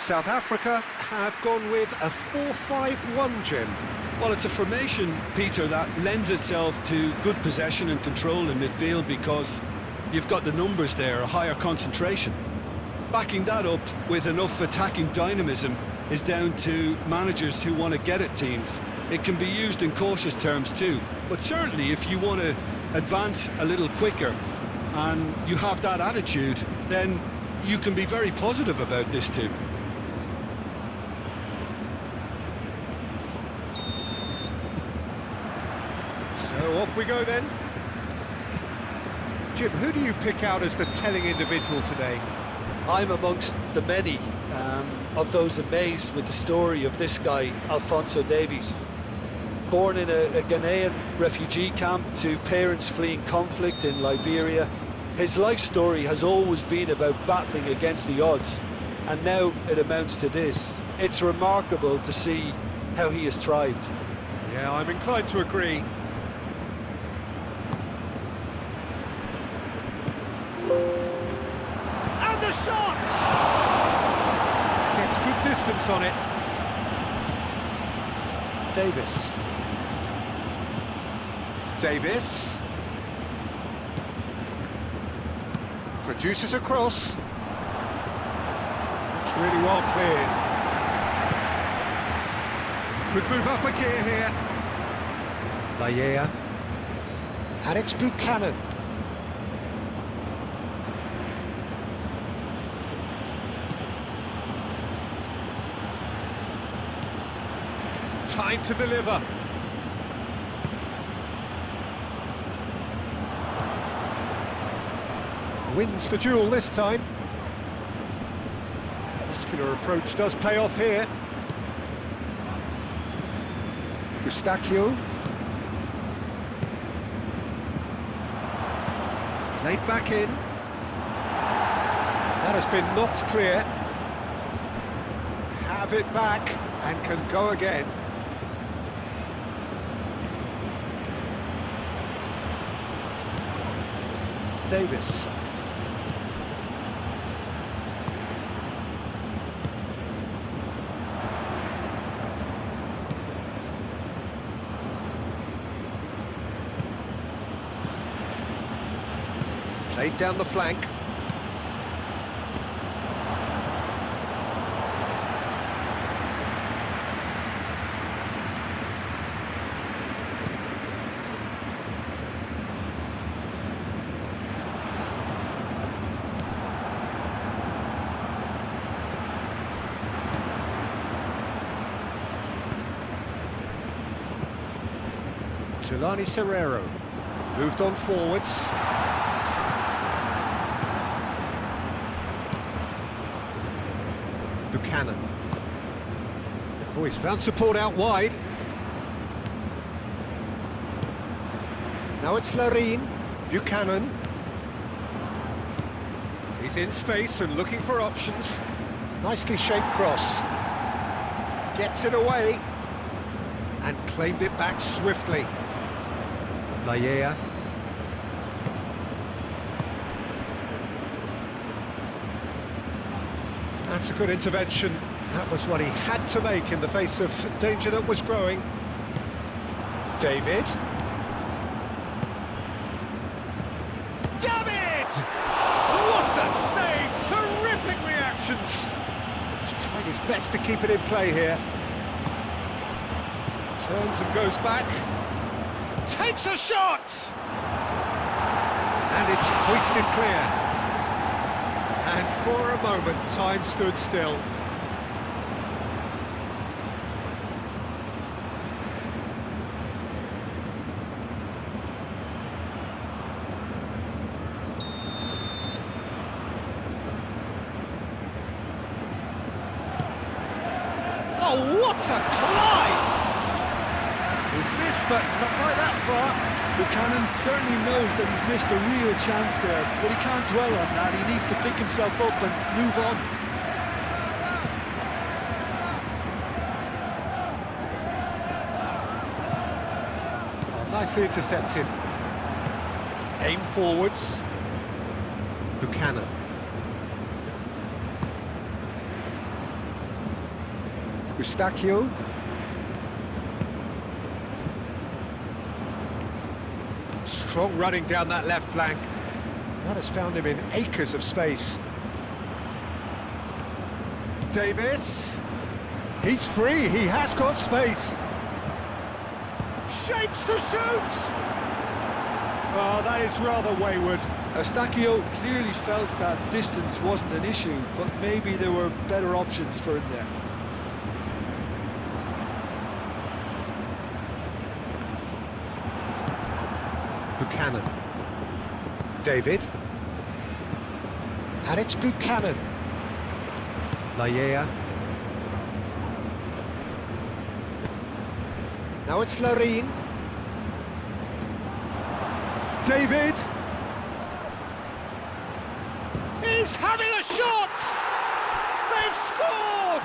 South Africa have gone with a 4-5-1, Jim. Well, it's a formation, Peter, that lends itself to good possession and control in midfield because you've got the numbers there, a higher concentration. Backing that up with enough attacking dynamism is down to managers who want to get at teams. It can be used in cautious terms too, but certainly if you want to advance a little quicker and you have that attitude, then you can be very positive about this too. So off we go then. Jim, who do you pick out as the telling individual today? I'm amongst the many of those amazed with the story of this guy, Alphonso Davies. Born in a Ghanaian refugee camp to parents fleeing conflict in Liberia, his life story has always been about battling against the odds, and now it amounts to this. It's remarkable to see how he has thrived. Yeah, I'm inclined to agree. And the shot! Gets good distance on it. Davis. Produces a cross. It's really well cleared. Could move up a gear here. And it's Buchanan. Time to deliver. Wins the duel this time. Muscular approach does pay off here. Eustachio. Played back in. That has been knocked clear. Have it back and can go again. Davis. Played down the flank. Jelani Serrero moved on forwards. Buchanan. Oh, he's found support out wide. Now it's Larine. Buchanan. He's in space and looking for options. Nicely shaped cross. Gets it away. And claimed it back swiftly. Laia. That's a good intervention. That was what he had to make in the face of danger that was growing. David. David! What a save! Terrific reactions! He's trying his best to keep it in play here. Turns and goes back. Takes a shot! And it's hoisted clear. And for a moment, time stood still. Oh, what a climb! He's missed, but not by that far. Buchanan certainly knows that he's missed a real chance there, but he can't dwell on that. He needs to pick himself up and move on. Oh, nicely intercepted. Aim forwards. Buchanan. Eustachio. Strong running down that left flank. That has found him in acres of space. Davis. He's free, he has got space. Shapes to shoot! Oh, that is rather wayward. Eustachio clearly felt that distance wasn't an issue, but maybe there were better options for him there. Buchanan. David. And it's Buchanan. Laya. Now it's Larine. David. He's having a shot! They've scored!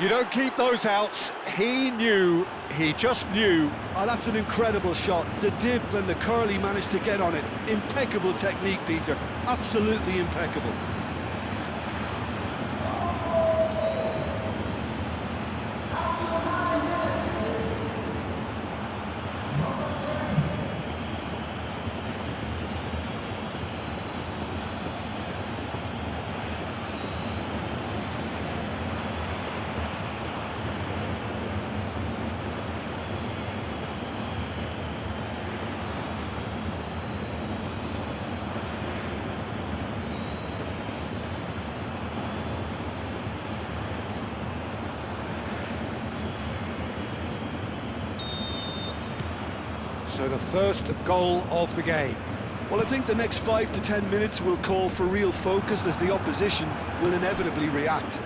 You don't keep those outs. He knew, he just knew. Oh, that's an incredible shot. The dip and the curl he managed to get on it. Impeccable technique, Peter. Absolutely impeccable. So the first goal of the game. Well, I think the next 5 to 10 minutes will call for real focus as the opposition will inevitably react.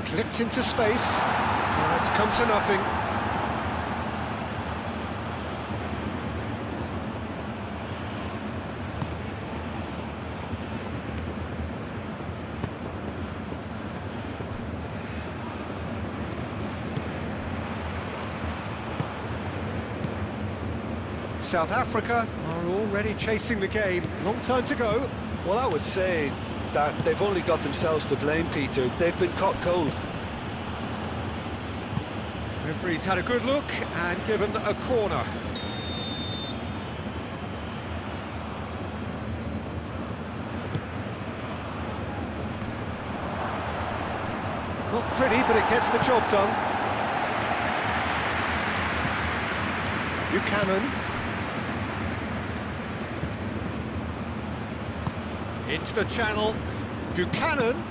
Clipped into space. It's come to nothing. South Africa are already chasing the game. Long time to go. Well, I would say that they've only got themselves to blame, Peter. They've been caught cold. Referee's had a good look and given a corner. Not pretty, but it gets the job done. Buchanan. Into the channel. Buchanan.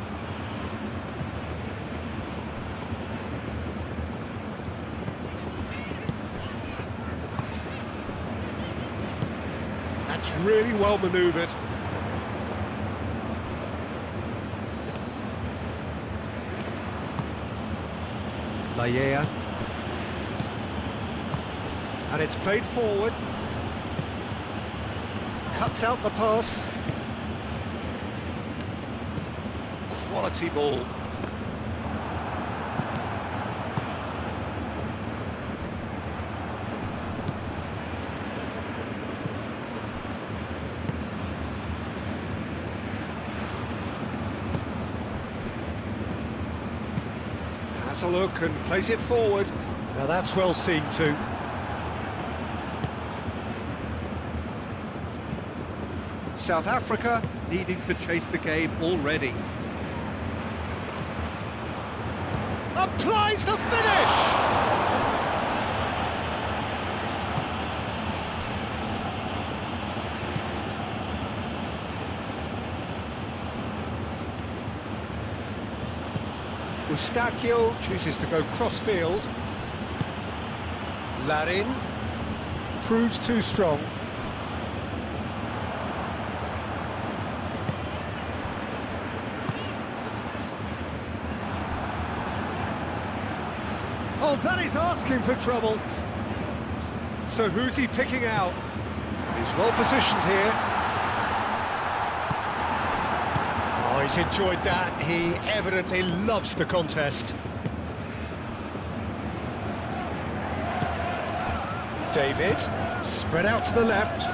That's really well manoeuvred. Laya. And it's played forward. Cuts out the pass. Quality ball. Has a look and plays it forward. Now that's well seen too. South Africa needing to chase the game already. Applies the finish! Eustachio chooses to go cross-field. Larin proves too strong. Oh, that is asking for trouble. So who's he picking out? He's well positioned here. Oh, he's enjoyed that. He evidently loves the contest. David, spread out to the left.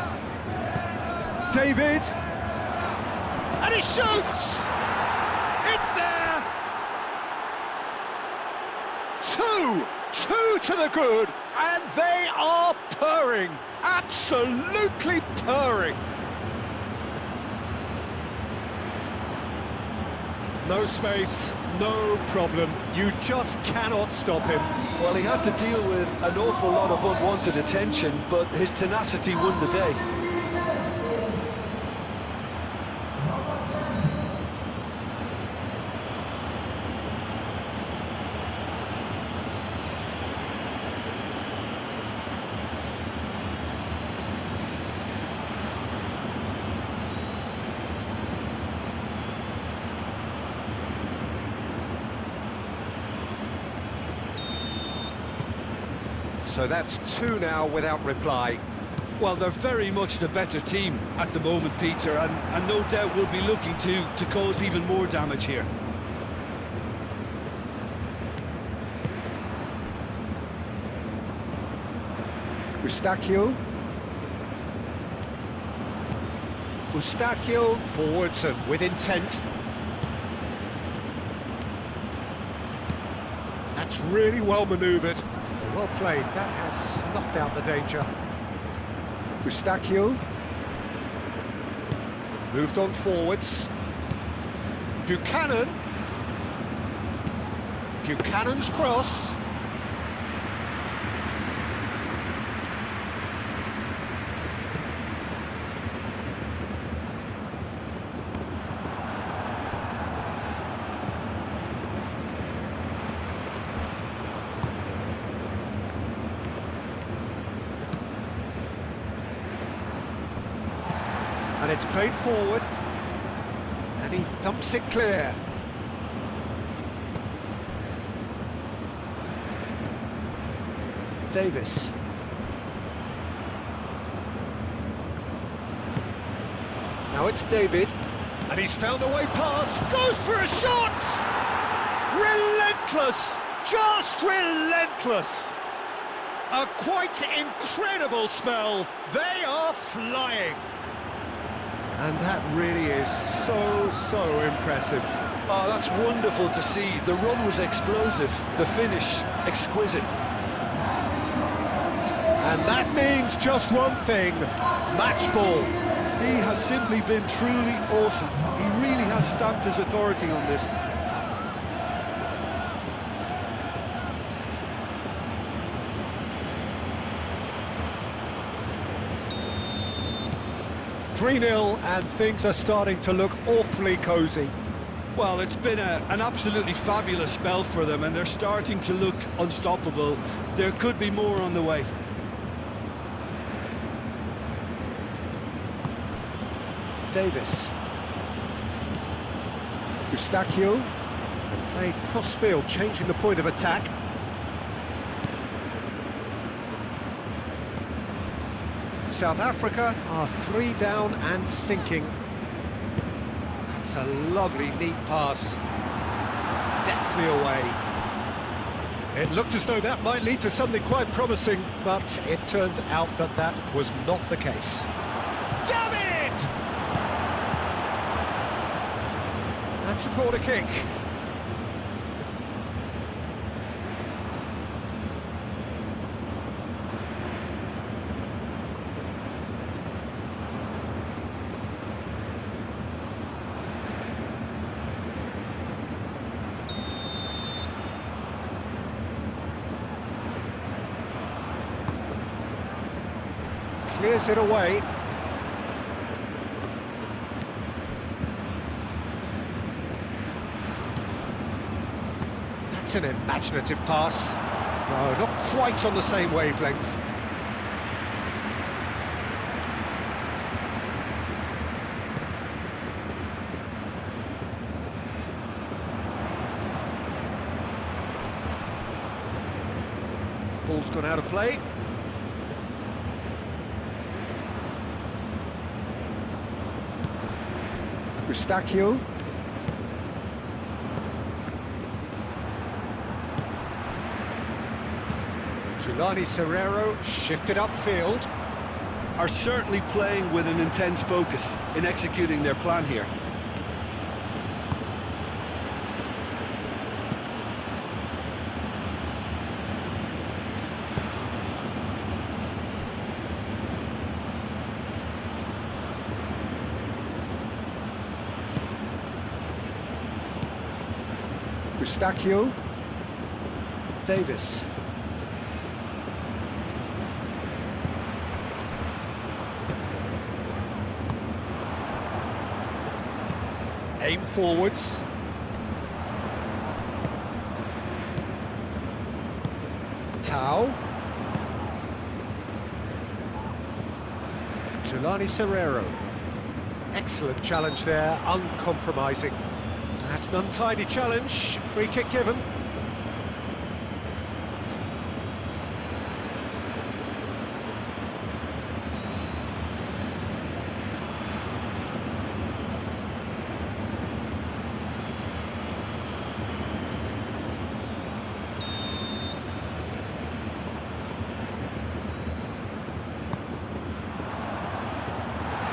David, and he shoots! It's there! Two to the good, and they are purring, absolutely purring. No space, no problem, you just cannot stop him. Well, he had to deal with an awful lot of unwanted attention, but his tenacity won the day. So that's two now without reply. Well, they're very much the better team at the moment, Peter, and no doubt will be looking to cause even more damage here. Eustachio forwards and with intent. That's really well manoeuvred. Well played, that has snuffed out the danger. Eustachio moved on forwards. Buchanan's cross. And it's played forward, and he thumps it clear. Davis. Now it's David, and he's found a way past, goes for a shot! Relentless, just relentless. A quite incredible spell, they are flying. And that really is so impressive. Oh, that's wonderful to see. The run was explosive, the finish exquisite. And that means just one thing, match ball. He has simply been truly awesome. He really has stamped his authority on this. "3-0, and things are starting to look awfully cosy. Well, it's been an absolutely fabulous spell for them, and they're starting to look unstoppable. There could be more on the way. Davis. Eustachio, and played cross-field, changing the point of attack. South Africa are 3 down and sinking. That's a lovely, neat pass. Deftly away. It looked as though that might lead to something quite promising, but it turned out that that was not the case. David! That's a corner kick. Clears it away. That's an imaginative pass. No, not quite on the same wavelength. Ball's gone out of play. Eustachio. Tulani Serrero shifted upfield. Are certainly playing with an intense focus in executing their plan here. Eustachio. Davis. Aim forwards. Tau. Tulani Serrero. Excellent challenge there, uncompromising. That's an untidy challenge, free kick given.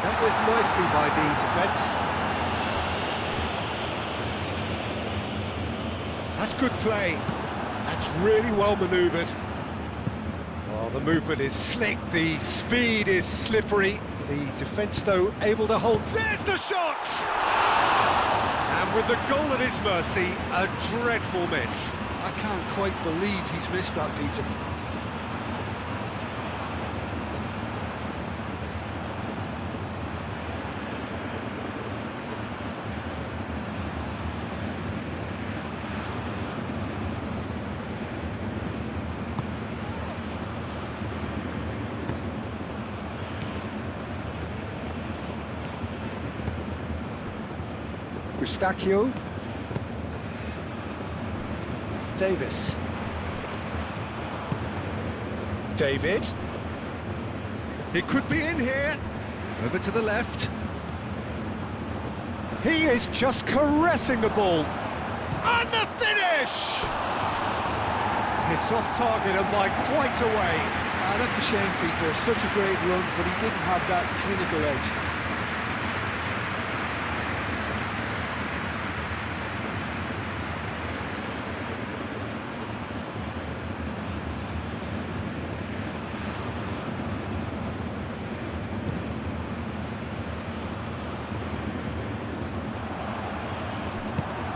Dealt with nicely by the defence. That's good play. That's really well manoeuvred. Well, the movement is slick, the speed is slippery. The defence, though, able to hold. There's the shot! And with the goal at his mercy, a dreadful miss. I can't quite believe he's missed that, Peter. Eustachio. Davis. David. It could be in here. Over to the left. He is just caressing the ball. And the finish! It's off target and by quite a way. That's a shame, Peter. Such a great run, but he didn't have that clinical edge.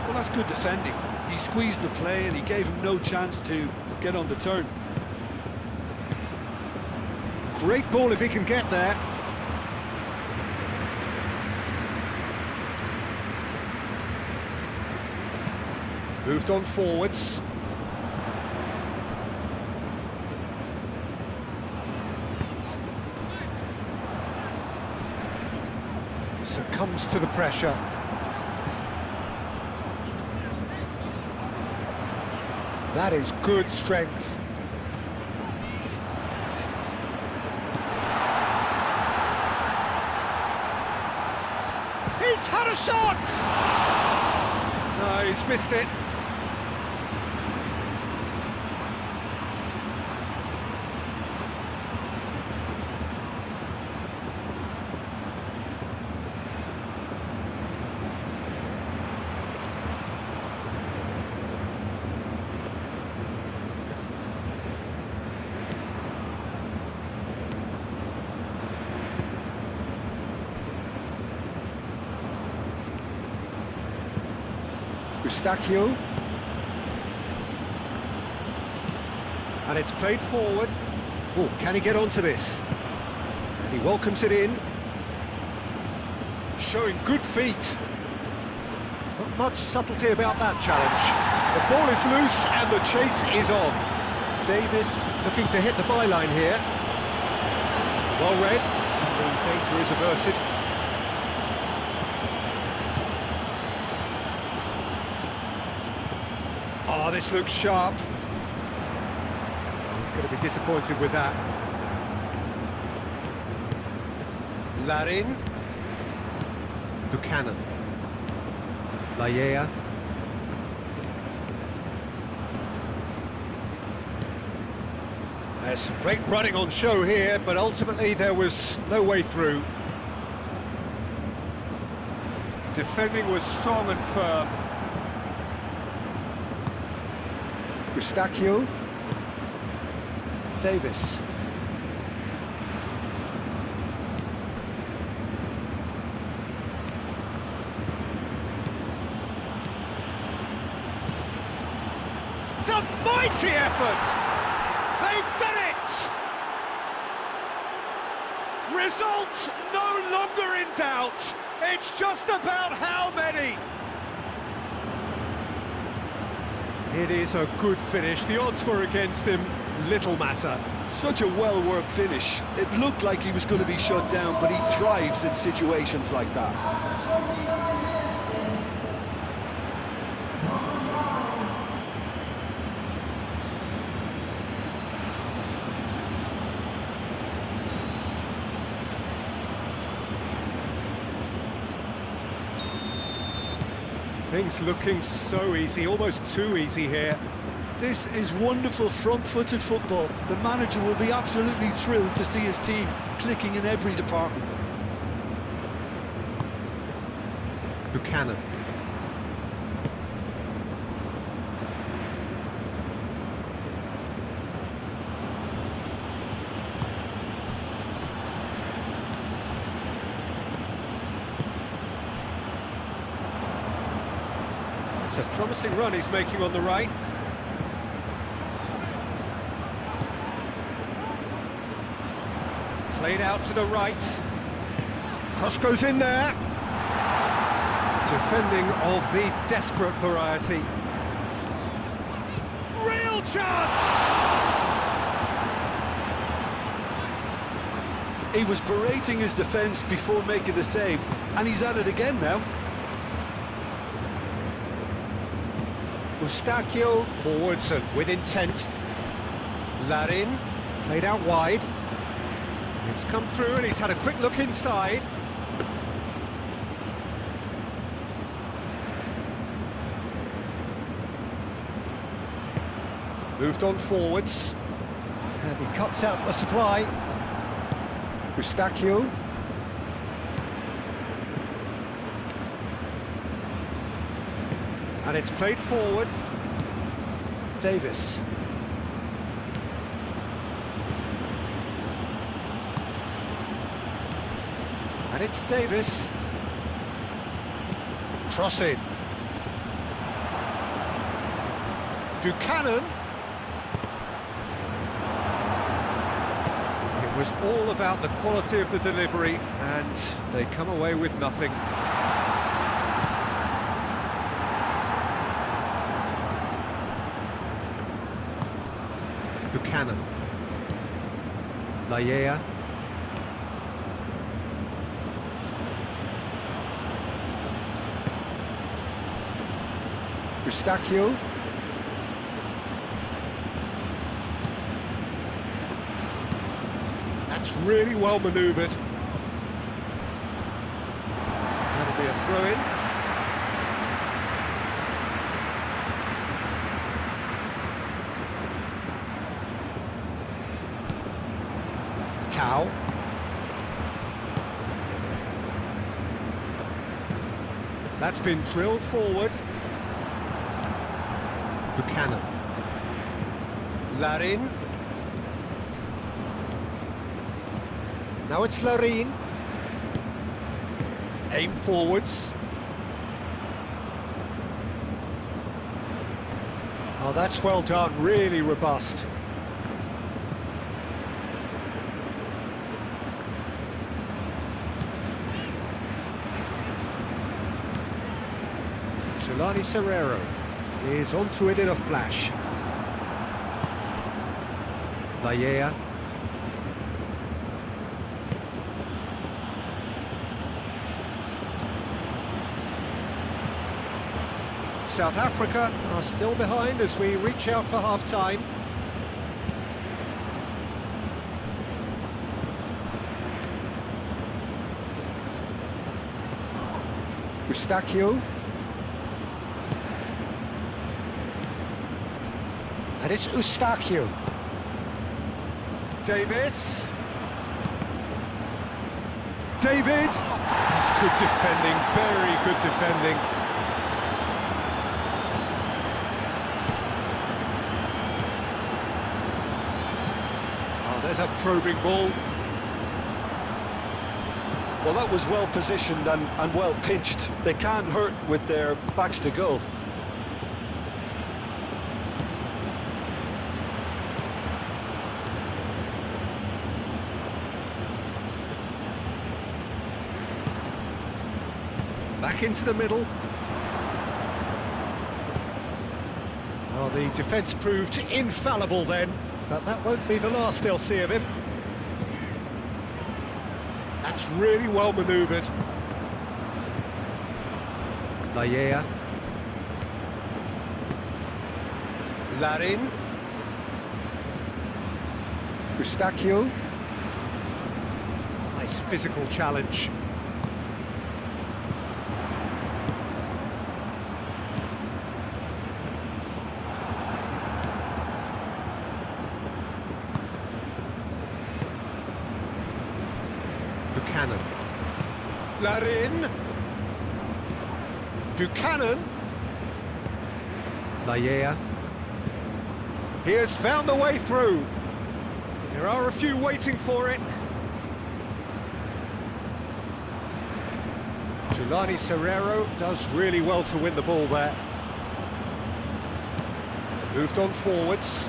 Well, that's good defending. He squeezed the play and he gave him no chance to get on the turn. Great ball if he can get there. Moved on forwards. Succumbs to the pressure. That is good strength. He's had a shot! No, he's missed it. Eustachio. And it's played forward. Oh, can he get onto this? And he welcomes it in. Showing good feet. Not much subtlety about that challenge. The ball is loose and the chase is on. Davis looking to hit the byline here. Well read. And the danger is averted. Oh, this looks sharp. He's going to be disappointed with that. Larin. Buchanan. Lallea. There's some great running on show here, but ultimately there was no way through. Defending was strong and firm. Eustachio. Davis. What a mighty effort! They've done it! Results no longer in doubt. It's just about how many. It is a good finish. The odds were against him. Little matter. Such a well-worked finish. It looked like he was going to be shut down, but he thrives in situations like that. Things looking so easy, almost too easy here. This is wonderful front-footed football. The manager will be absolutely thrilled to see his team clicking in every department. Buchanan. It's a promising run he's making on the right. Played out to the right. Cross goes in there. Defending of the desperate variety. Real chance! He was berating his defence before making the save, and he's at it again now. Eustachio forwards and with intent. Larin played out wide. It's come through and he's had a quick look inside. Moved on forwards. And he cuts out the supply. Eustachio. And it's played forward. Davis. And it's Davis. Cross in. Buchanan. It was all about the quality of the delivery, and they come away with nothing. Buchanan. Laia. Eustachio. That's really well manoeuvred. That'll be a throw-in. Tau. That's been drilled forward. Buchanan. Larin. Now it's Larin. Aim forwards. Oh, that's well done, really robust. Tulani Serrero is onto it in a flash. Laia. South Africa are still behind as we reach out for half-time. Eustachio. And it's Eustachio. Davis. David. That's good defending, very good defending. Oh, there's a probing ball. Well, that was well positioned and well pitched. They can't hurt with their backs to goal. Back into the middle. Well, the defence proved infallible then, but that won't be the last they'll see of him. That's really well manoeuvred. Layer. Larin. Eustachio. Nice physical challenge. Buchanan. Larin. Buchanan. Layer. He has found the way through. There are a few waiting for it. Tulani Serrero does really well to win the ball there. Moved on forwards.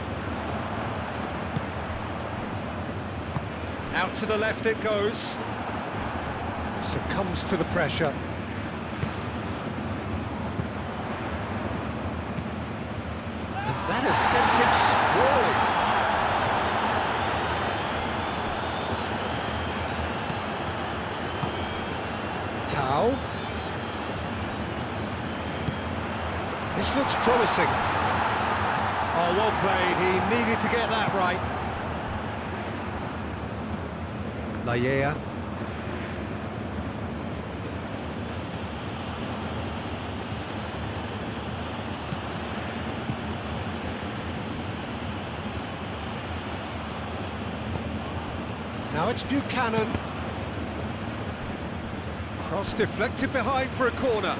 Out to the left it goes. Succumbs to the pressure. And that has sent him sprawling. Tau. This looks promising. Oh, well played. He needed to get that right. Layer. Now it's Buchanan. Cross deflected behind for a corner.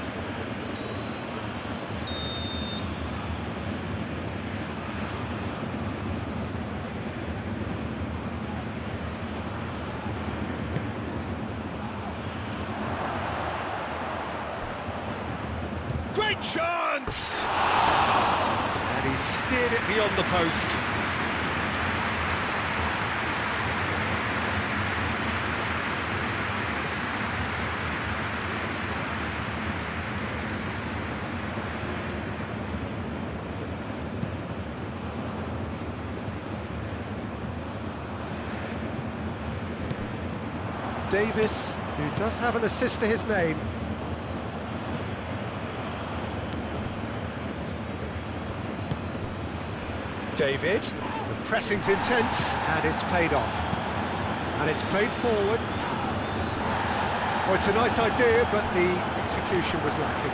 Great chance! And he steered it beyond the post. Davis, who does have an assist to his name. David, the pressing's intense, and it's paid off. And it's played forward. Oh, it's a nice idea, but the execution was lacking.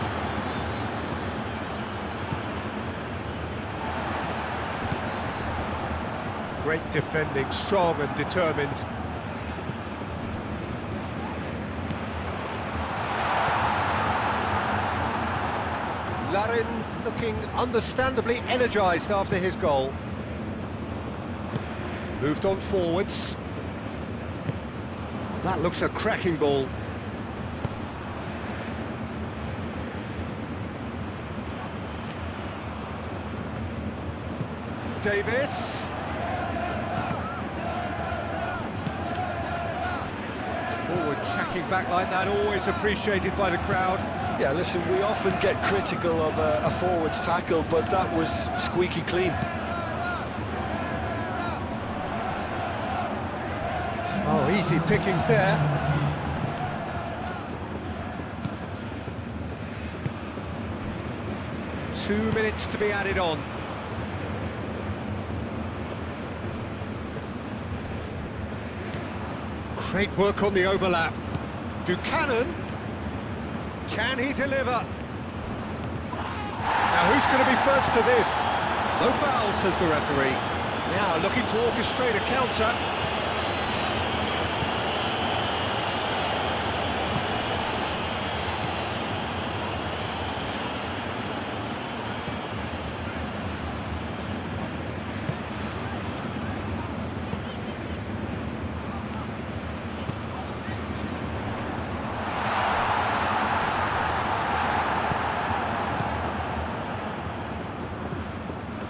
Great defending, strong and determined. Larin looking understandably energised after his goal. Moved on forwards. Oh, that looks a cracking ball. Davis. Forward tracking back like that, always appreciated by the crowd. Yeah, listen, we often get critical of a forward's tackle, but that was squeaky clean. Oh, easy pickings there. Two minutes to be added on. Great work on the overlap. Buchanan. Can he deliver? Now, who's going to be first to this? No foul, says the referee. Now, looking to orchestrate a counter.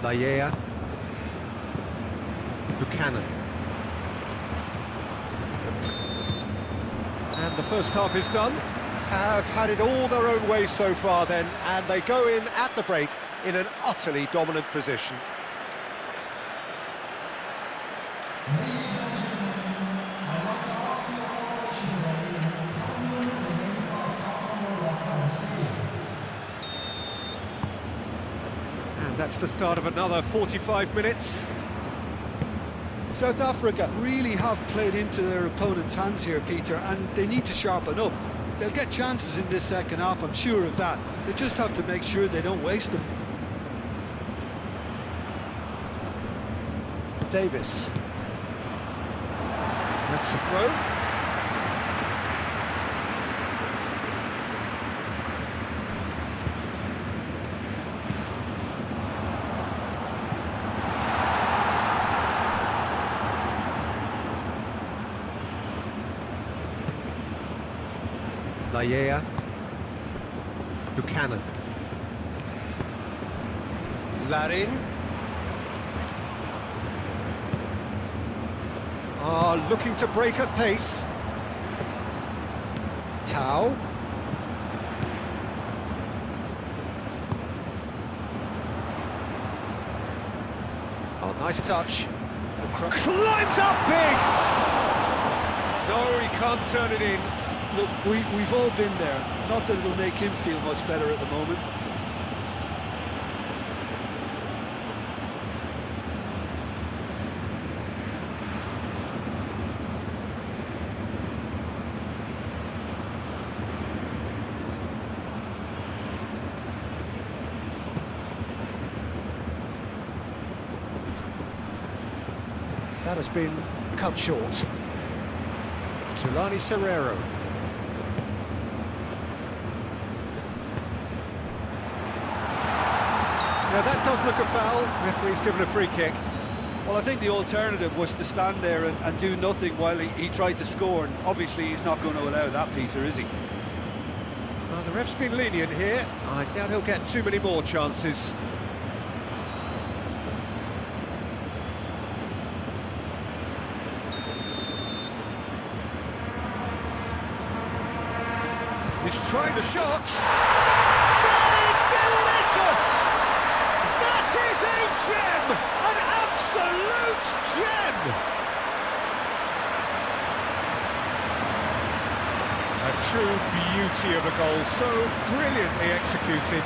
Layer. Buchanan. And the first half is done. have had it all their own way so far then, and they go in at the break in an utterly dominant position. Ladies and gentlemen, I'd like to ask for your cooperation today in coming in with the main class part on outside the stadium. And that's the start of another 45 minutes. South Africa really have played into their opponent's hands here, Peter, and they need to sharpen up. They'll get chances in this second half, I'm sure of that. They just have to make sure they don't waste them. Davis. That's the throw. Laya. Buchanan. Larin. Looking to break at pace. Tau. Oh, nice touch. Climbs up big! No, he can't turn it in. Look, we've all been there. Not that it'll make him feel much better at the moment. That has been cut short. Tulani Serrero. Now that does look a foul. Referee's given a free kick. Well, I think the alternative was to stand there and do nothing while he tried to score, and obviously he's not going to allow that, Peter, is he? Well, the ref's been lenient here. I doubt he'll get too many more chances. He's trying the shot. That is delicious! That is a gem! An absolute gem! A true beauty of a goal, so brilliantly executed.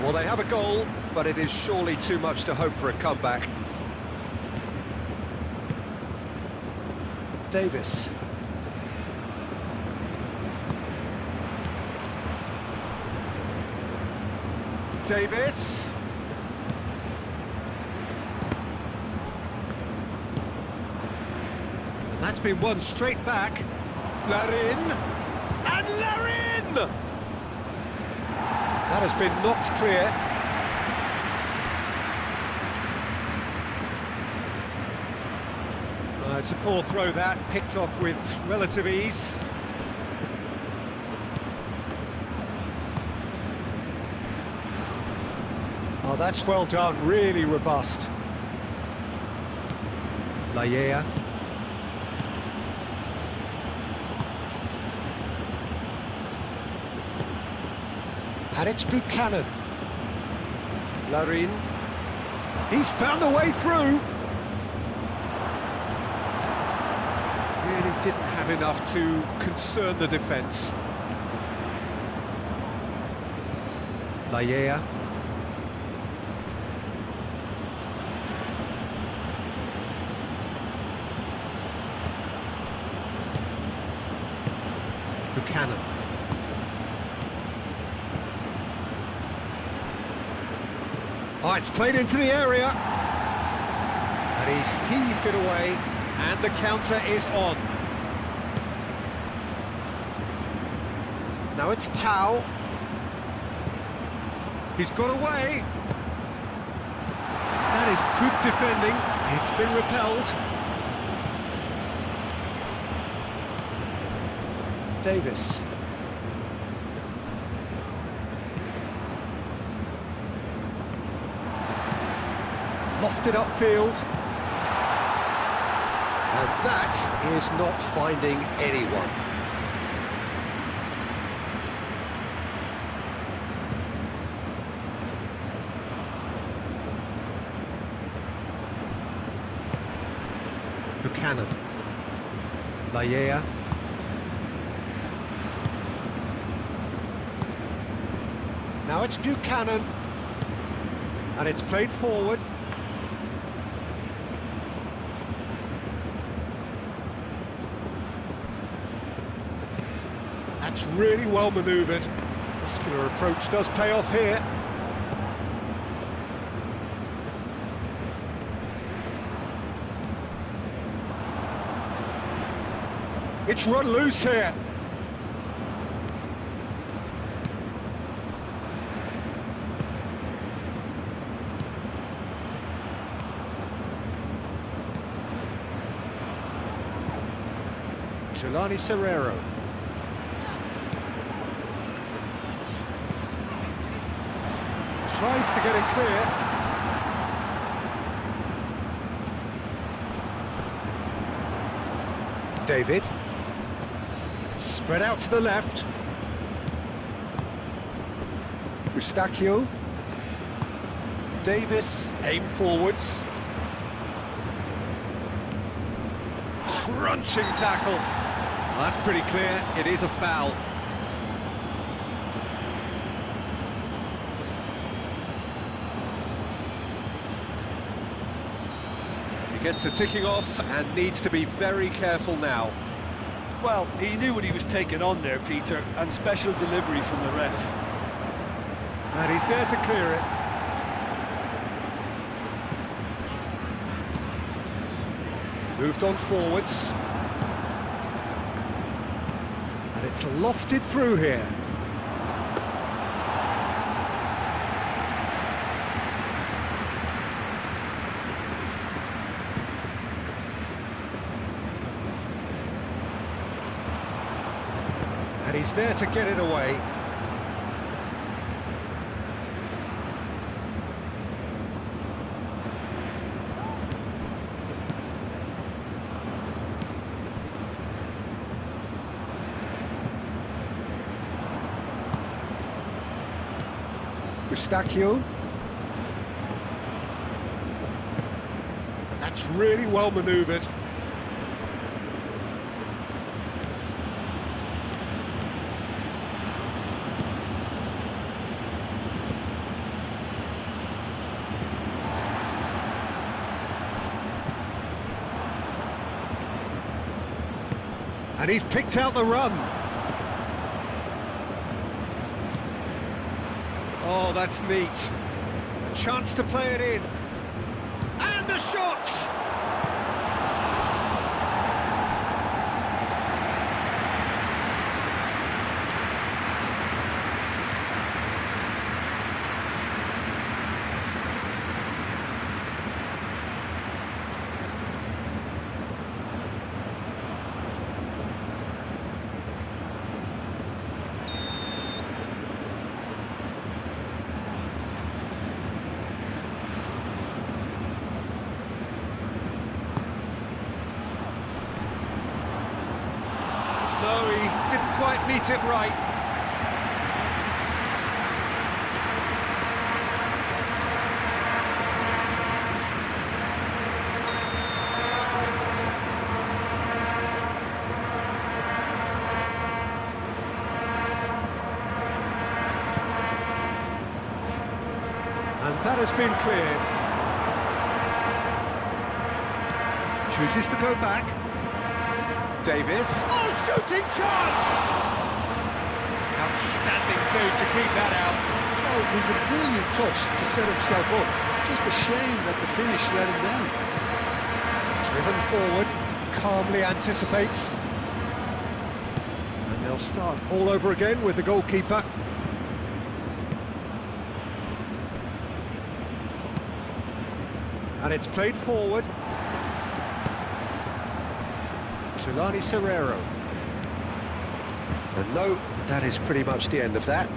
Well, they have a goal, but it is surely too much to hope for a comeback. Davis. Davis. And that's been won straight back. Larin. And Larin! That has been knocked clear. It's a poor throw that, picked off with relative ease. Oh, that's well done, really robust. Laya. And it's Buchanan. Larin. He's found a way through. Really didn't have enough to concern the defence. Laya. Buchanan. Oh, it's played into the area. And he's heaved it away, and the counter is on. Now it's Tau. He's got away. That is good defending. It's been repelled. Davis. Lofted upfield. And that is not finding anyone. Buchanan. Laia. Now it's Buchanan. And it's played forward. That's really well manoeuvred. Muscular approach does pay off here. It's run loose here. Tulani Serrero. Tries to get it clear. David. Spread out to the left. Eustachio. Davis, aim forwards. Crunching tackle. Well, that's pretty clear, it is a foul. He gets the ticking off and needs to be very careful now. Well, he knew what he was taking on there, Peter, and special delivery from the ref. And he's there to clear it. Moved on forwards. And it's lofted through here. And he's there to get it away. Eustachio. And that's really well manoeuvred. And he's picked out the run. Oh, that's neat. A chance to play it in. And a shot! No, he didn't quite meet it right. And that has been cleared. Chooses to go back. Davis. Oh, shooting chance! Outstanding save to keep that out. Oh, it was a brilliant touch to set himself up. Just a shame that the finish let him down. Driven forward, calmly anticipates. And they'll start all over again with the goalkeeper. And it's played forward. Tulani Serrero. And no, that is pretty much the end of that.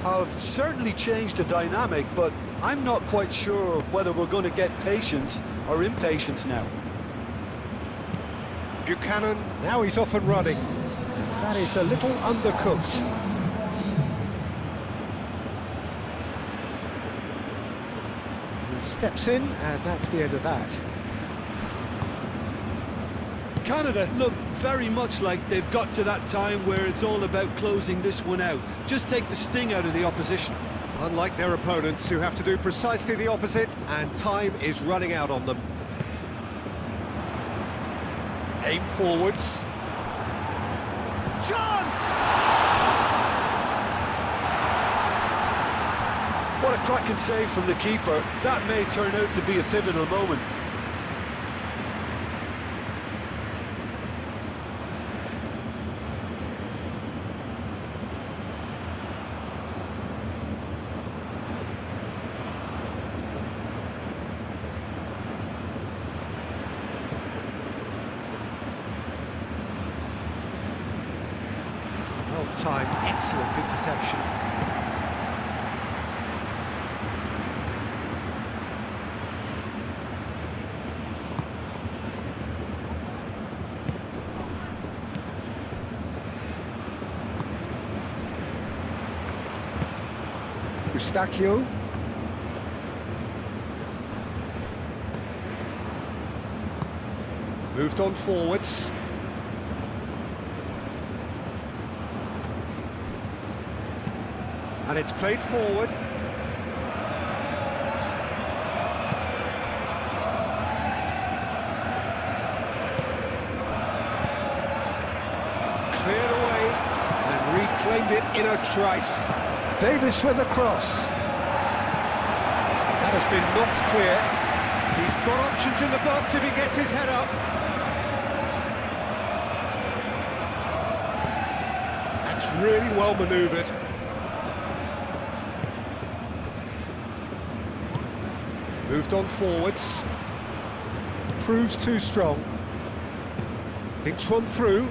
Have certainly changed the dynamic, but I'm not quite sure whether we're going to get patience or impatience now. Buchanan, now he's off and running. That is a little undercooked. He steps in, and that's the end of that. Canada look very much like they've got to that time where it's all about closing this one out. Just take the sting out of the opposition. Unlike their opponents, who have to do precisely the opposite, and time is running out on them. Aim forwards. Chance! What a cracking save from the keeper. That may turn out to be a pivotal moment. Well-timed, excellent interception. Eustachio. Moved on forwards. And it's played forward. Cleared away and reclaimed it in a trice. Davis with a cross. That has been knocked clear. He's got options in the box if he gets his head up. That's really well manoeuvred. Moved on forwards. Proves too strong. Thinks one through.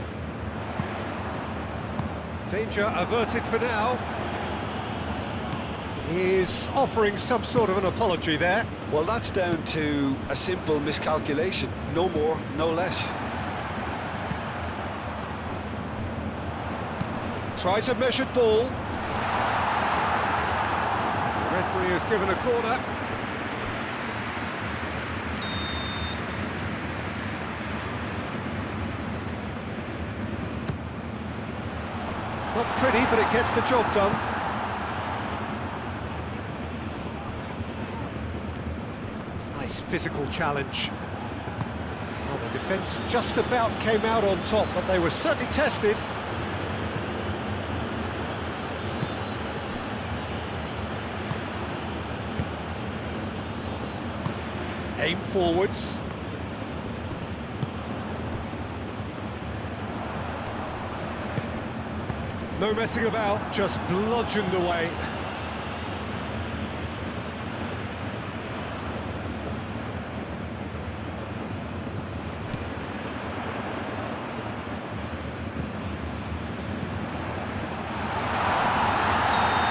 Danger averted for now. He's offering some sort of an apology there. Well, that's down to a simple miscalculation. No more, no less. Tries a measured ball. The referee has given a corner. Not pretty, but it gets the job done. Nice physical challenge. Well, the defence just about came out on top, but they were certainly tested. Aim forwards. No messing about, just bludgeoned away.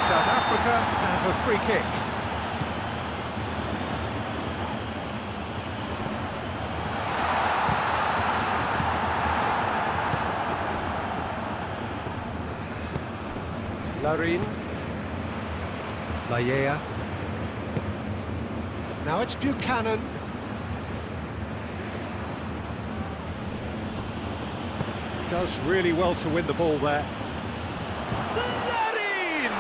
South Africa have a free kick. Larin. Laia. Now it's Buchanan. Does really well to win the ball there. Larin!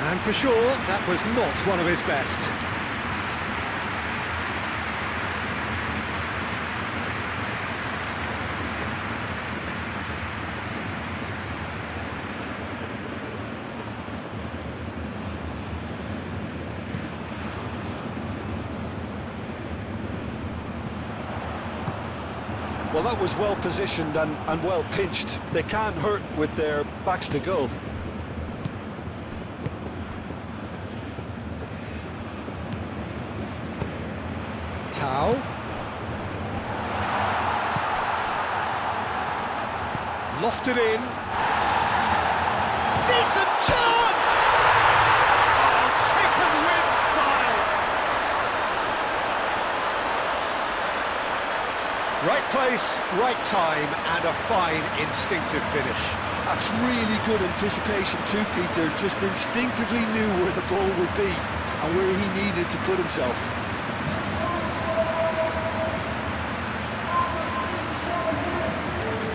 And for sure, that was not one of his best. Well, that was well positioned and well pinched. They can't hurt with their backs to goal. How? Lofted in. Decent chance! Oh, taken with style! Right place, right time, and a fine instinctive finish. That's really good anticipation too, Peter. Just instinctively knew where the ball would be and where he needed to put himself. After 67 minutes is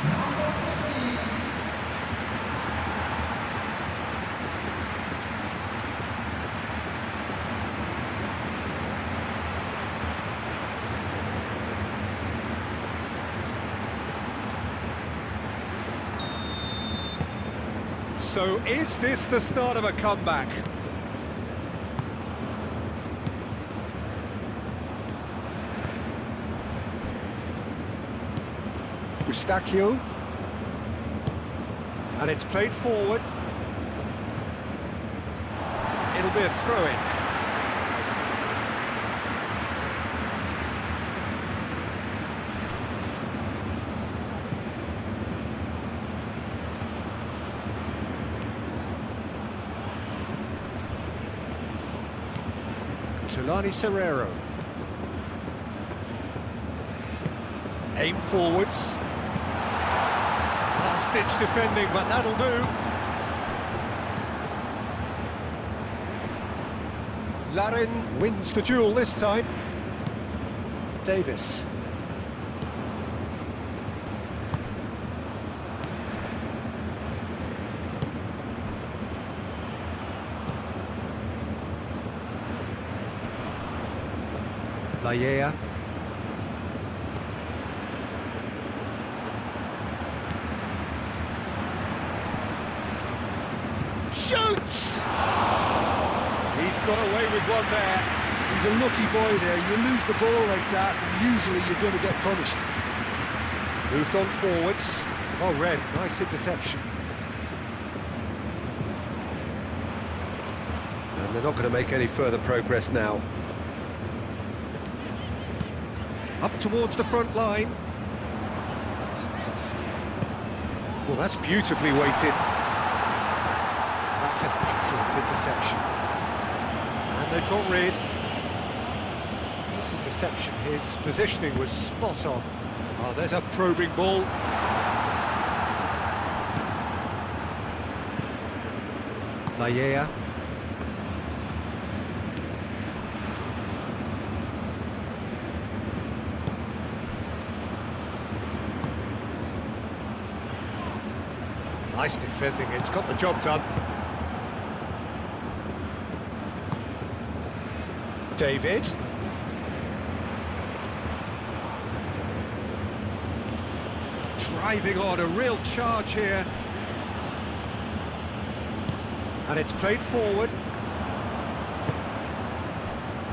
number 15. So is this the start of a comeback? Eustachio. And it's played forward. It'll be a throw-in. Tulani Serrero. Aim forwards. Last-ditch defending, but that'll do. Larin wins the duel this time. Davis. Laya. Shoots! He's got away with one there. He's a lucky boy there. You lose the ball like that, and usually you're going to get punished. Moved on forwards. Oh, Red, nice interception. And they're not going to make any further progress now. Up towards the front line. Well, that's beautifully weighted. That's an excellent interception. And they've got rid. This interception, his positioning was spot on. Oh, there's a probing ball. Laya. Nice defending, it's got the job done. David. Driving on, a real charge here. And it's played forward.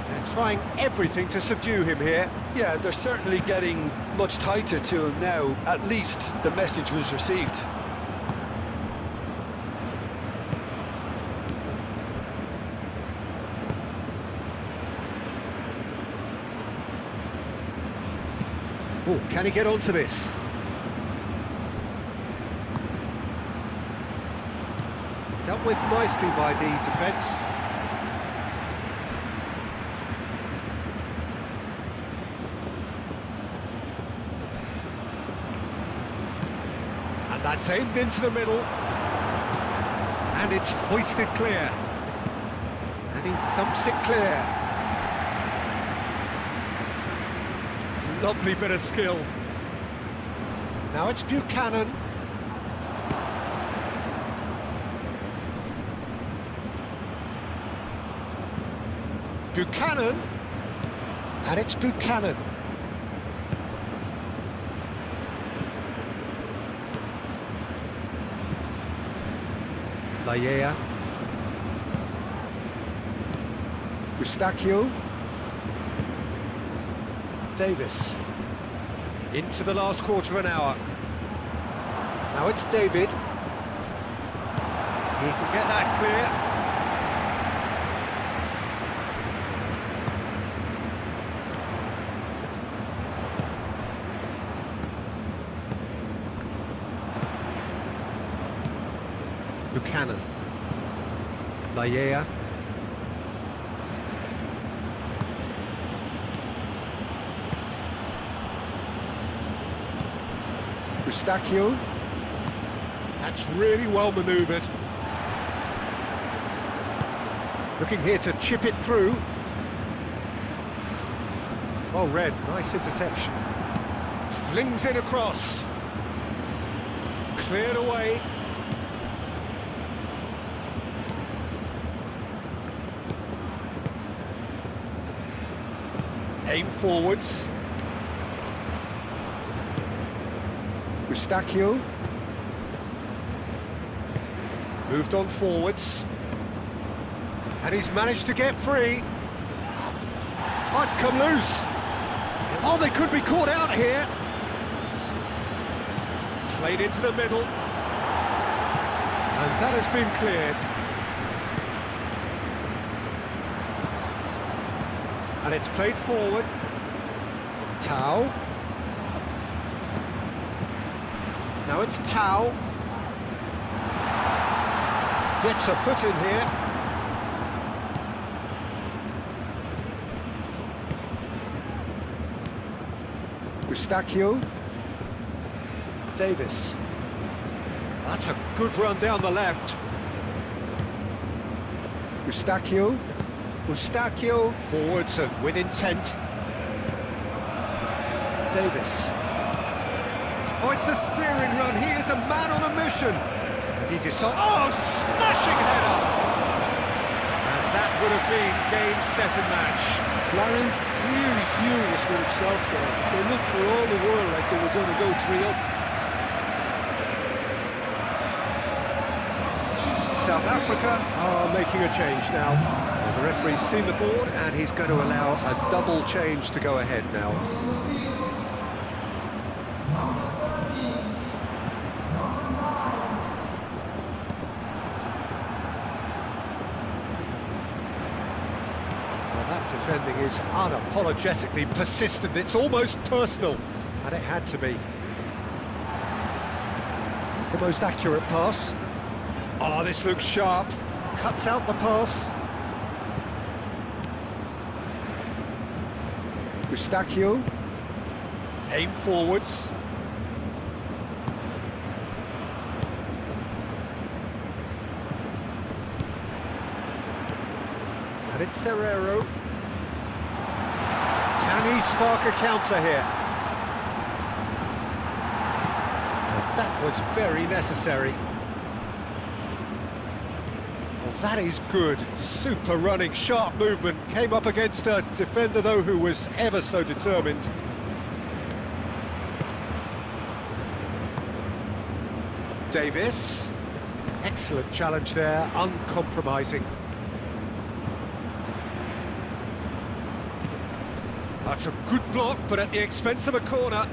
They're trying everything to subdue him here. Yeah, they're certainly getting much tighter to him now. At least the message was received. Oh, can he get onto this? Dealt with nicely by the defence. And that's aimed into the middle. And it's hoisted clear. And he thumps it clear. Lovely bit of skill. Now it's Buchanan. Buchanan. And it's Buchanan. Laya. Eustachio. Davis. Into the last quarter of an hour. Now it's David. He can get that clear. Buchanan. Laia. Eustachio. That's really well manoeuvred. Looking here to chip it through. Well read, nice interception. Flings it across. Cleared away. Aim forwards. Eustachio. Moved on forwards. And he's managed to get free. Oh, it's come loose. Oh, they could be caught out here. Played into the middle. And that has been cleared. And it's played forward. Tau. Now it's Tau. Gets a foot in here. Eustachio. Davis. That's a good run down the left. Eustachio. Eustachio forwards and with intent. Davis. Oh, it's a searing run. He is a man on a mission. And he decides. Oh, smashing header! And that would have been game, set and match. Lauren clearly furious with himself there. They looked for all the world like they were going to go 3-up. South Africa are making a change now. The referee's seen the board and he's going to allow a double change to go ahead now. Well, that defending is unapologetically persistent. It's almost personal, and it had to be. The most accurate pass. Oh, this looks sharp. Cuts out the pass. Eustachio. Aim forwards. And it's Serrero. Can he spark a counter here? And that was very necessary. That is good. Super running, sharp movement. Came up against a defender, though, who was ever so determined. Davis. Excellent challenge there, uncompromising. That's a good block, but at the expense of a corner.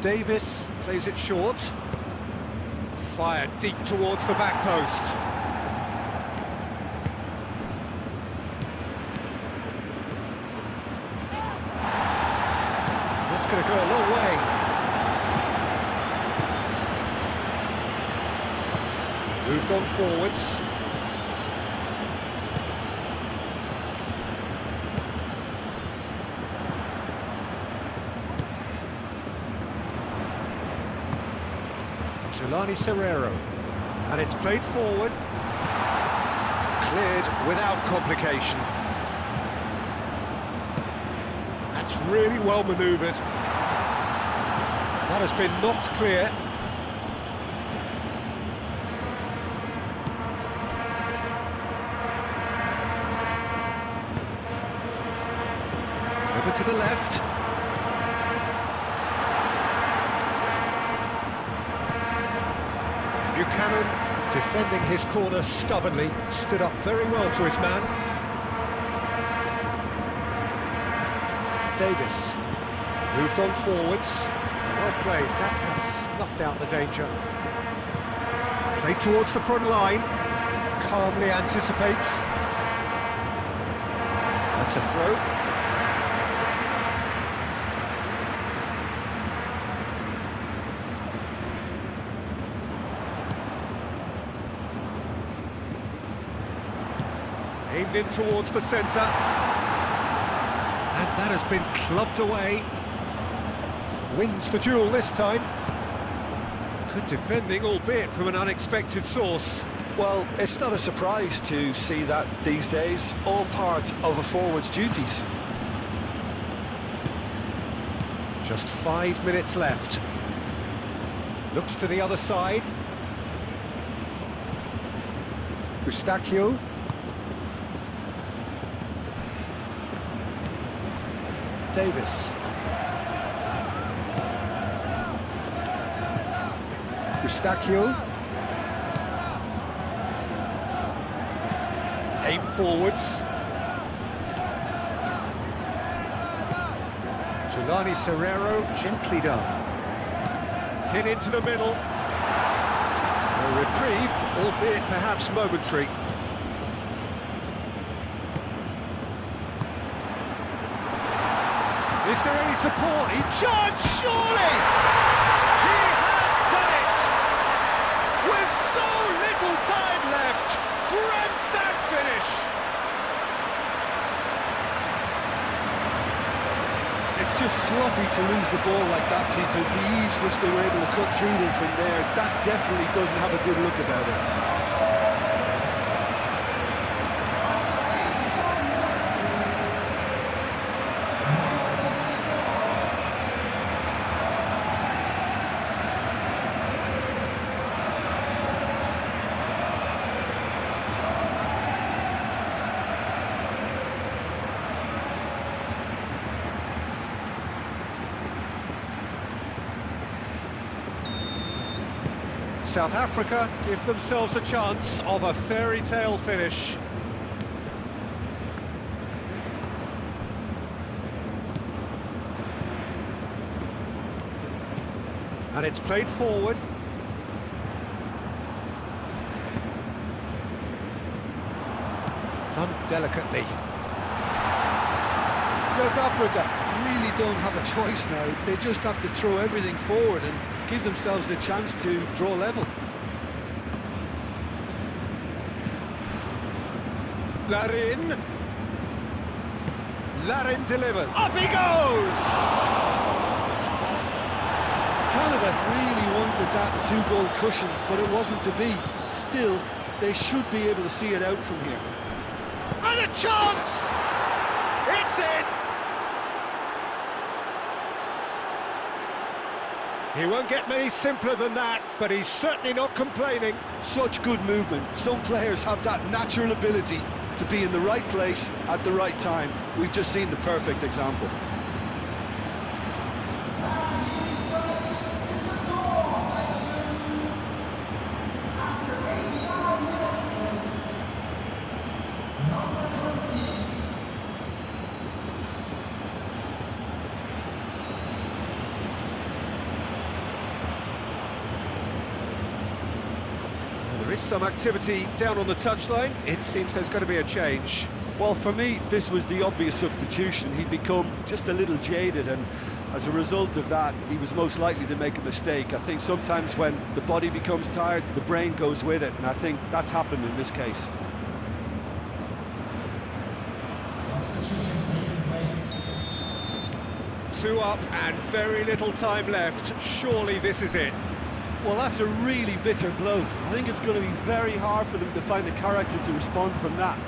Davis plays it short. Fired deep towards the back post. That's going to go a long way. Moved on forwards. Jelani Serrero, and it's played forward, cleared without complication. That's really well manoeuvred. That has been knocked clear. Over to the left. Buchanan, defending his corner stubbornly, stood up very well to his man. Davis moved on forwards. Well played, that has snuffed out the danger. Played towards the front line, calmly anticipates. That's a throw. Aimed in towards the centre. And that has been clubbed away. Wins the duel this time. Good defending, albeit from an unexpected source. Well, it's not a surprise to see that these days, all part of a forward's duties. Just 5 minutes left. Looks to the other side. Eustachio. Davis. Eustachio. Aim forwards. Tulani Serrero, gently done. Hit into the middle. A reprieve, albeit perhaps momentary. Is there any support? He charged, surely! He has done it! With so little time left, grandstand finish! It's just sloppy to lose the ball like that, Peter. The ease which they were able to cut through them from there, that definitely doesn't have a good look about it. South Africa give themselves a chance of a fairy tale finish. And it's played forward. Done delicately. South Africa really don't have a choice now. They just have to throw everything forward and give themselves a chance to draw level. Larin. Larin delivers. Up he goes! Canada really wanted that two-goal cushion, but it wasn't to be. Still, they should be able to see it out from here. And a chance! It's in! He won't get many simpler than that, but he's certainly not complaining. Such good movement. Some players have that natural ability to be in the right place at the right time. We've just seen the perfect example. There is some activity down on the touchline. It seems there's going to be a change. Well, for me, this was the obvious substitution. He'd become just a little jaded, and as a result of that, he was most likely to make a mistake. I think sometimes when the body becomes tired, the brain goes with it, and I think that's happened in this case. Substitutions taking place. 2 up and very little time left. Surely this is it. Well, that's a really bitter blow. I think it's going to be very hard for them to find the character to respond from that.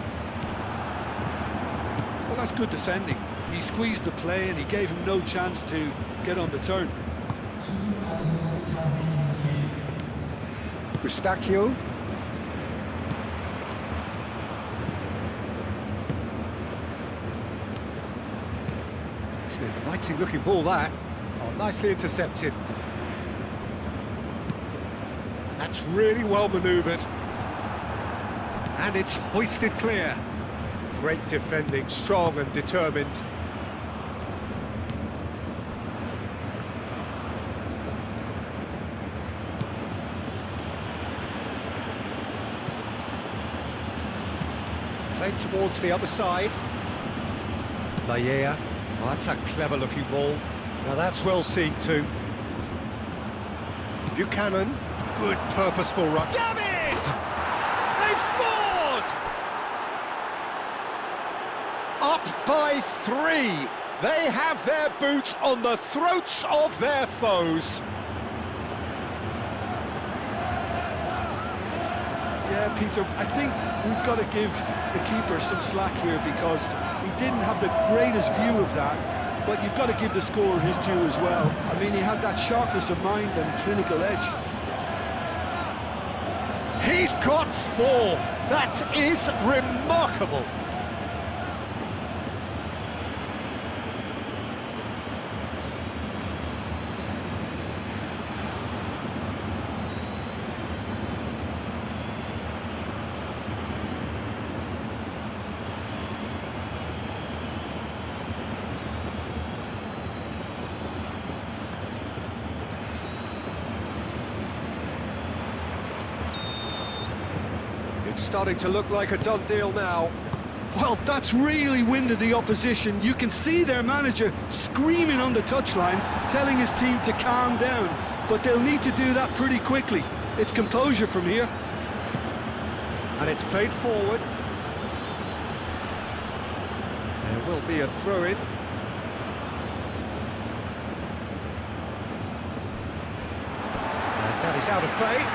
Well, that's good defending. He squeezed the play and he gave him no chance to get on the turn. 2 added minutes has been indicated. Eustachio. It's an inviting looking ball, that. Oh, nicely intercepted. That's really well manoeuvred. And it's hoisted clear. Great defending, strong and determined. Played towards the other side. Laia. Oh, that's a clever looking ball. Now that's well seen too. Buchanan. Good purposeful run. Damn it! They've scored! up by 3. They have their boot on the throats of their foes. Yeah, Peter, I think we've got to give the keeper some slack here because he didn't have the greatest view of that, but you've got to give the scorer his due as well. I mean, he had that sharpness of mind and clinical edge. He's got 4. That is remarkable. It's starting to look like a done deal now. Well, that's really winded the opposition. You can see their manager screaming on the touchline, telling his team to calm down, but they'll need to do that pretty quickly. It's composure from here. And it's played forward. There will be a throw-in. And that is out of play.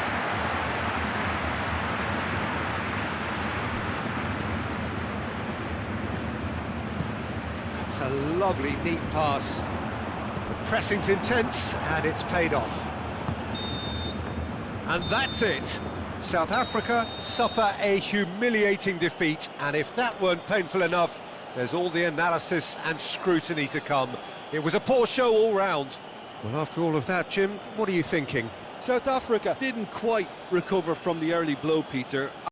That's a lovely, neat pass. The pressing's intense, and it's paid off. And that's it. South Africa suffer a humiliating defeat, and if that weren't painful enough, there's all the analysis and scrutiny to come. It was a poor show all round. Well, after all of that, Jim, what are you thinking? South Africa didn't quite recover from the early blow, Peter.